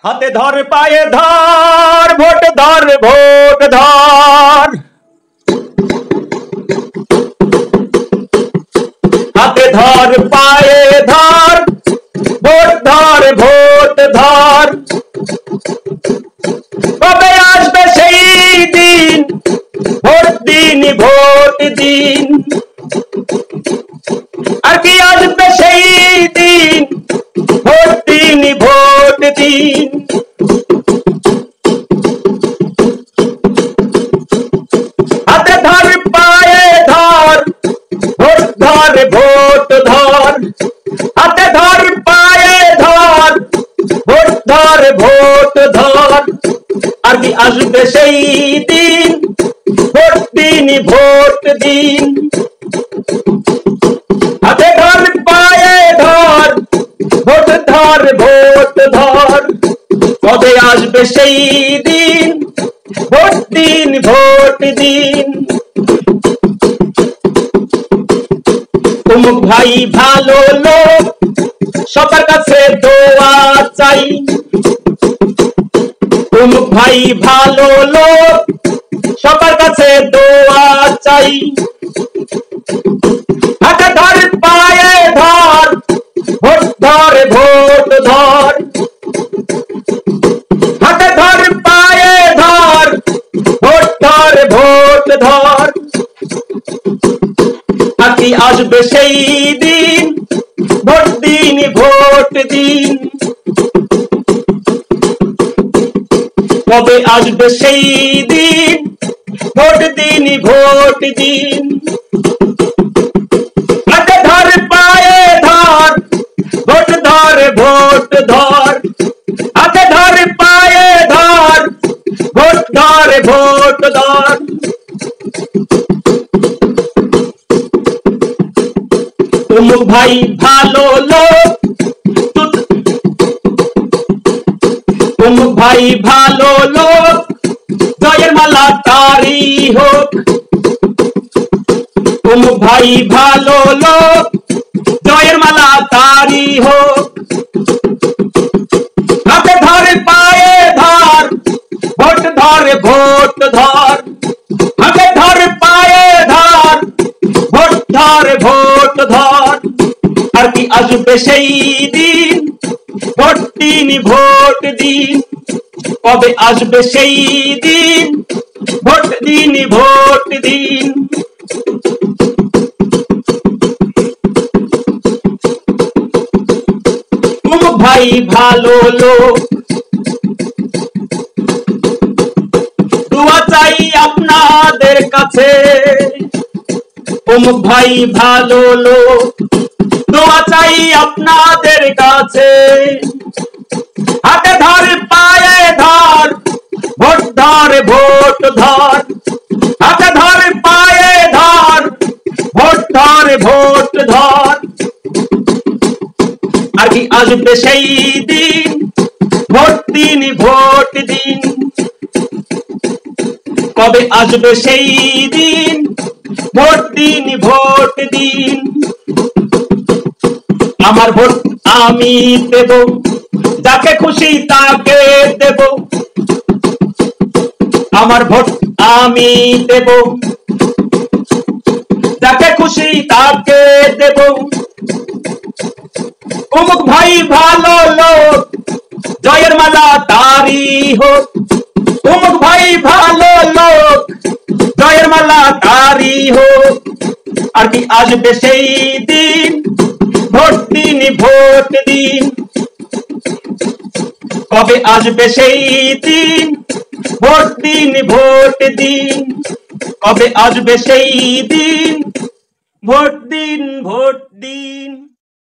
হাতে ধর পায়ে ধর ভোট ধর ভোট ধর হাতে ধর পায়ে ধর ভোট ধর ভোট ধর কবে আসবে সেই দিন ভোট দিন ভোট দিন আর কি আসবে সেই দিন ভোট দিন ভোট দিন হাতে ধর পায়ে ধর ভোট ধর ভোট ধর হাতে ধর পায়ে ধর ভোট ধর ভোট ধর আর কি আসবে সেই দিন ভোট দিন ভোট দিন হাতে ধর পায়ে ধর ভোট ধর ভোট ধর কবে আসবে সেই দিন ভোট দিন ভোট দিন অমুক ভাই ভালো লোক সবার কাছে দোয়া চাই অমুক ভাই ভালো লোক সবার কাছে দোয়া চাই হাতে ধর পায়ে ধর ভোট ধর ভোট ধর হাতে ধর পায়ে ধর ভোট ধর ভোট ধর আকি আসবে সেই দিন ভোট দিন ভোট দিন কবে আসবে সেই দিন ভোট দিন ভোট দিন হাতে ধর পায়ে ধর ভোট ধর ভোট ধর হাতে ধর পায়ে ধর ভোট ধর ভোট ধর অমুক ভাই ভালো লোক অমুক ভাই ভালো লোক জয়ের মালা তারি হোক অমুক ভাই ভালো লোক জয়ের মালা তারি হোক হাতে ধর পায়ে ধর ভোট ধর ভোট ধর হাতে ধর পায়ে ধর ভোট ধর ভোট ধর আর কি আসবে সেই দিন ভোট দিন ভোট দিন কবে আসবে সেই দিন ভোট দিন ভোট দিন অমুক ভাই ভালো লোক দোয়া চাই আপনাদের কাছে অমুক ভাই ভালো লোক দোয়া চাই আপনাদের কাছে হাতে ধর পায়ে ধর ভোট ধর ভোট ধর হাতে ধর পায়ে ধর ভোট ধর ভোট ধর আর কি আসবে সেই দিন ভোট দিন ভোট দিন কবে আসবে সেই দিন ভোট দিন ভোট দিন আমার ভোট আমি দেব যাকে খুশি তাকে দেব আমার ভোট আমি দেব যাকে খুশি তাকে দেব অমুক ভাই ভালো লোক জয়ের মালা তারি হোক অমুক ভাই ভালো লোক জয়ের মালা তারি হোক আর কি আসবে সেই দিন ভোট দিন ভোট দিন কবে আসবে সেই দিন ভোট দিন ভোট দিন কবে আসবে সেই দিন ভোট দিন ভোট দিন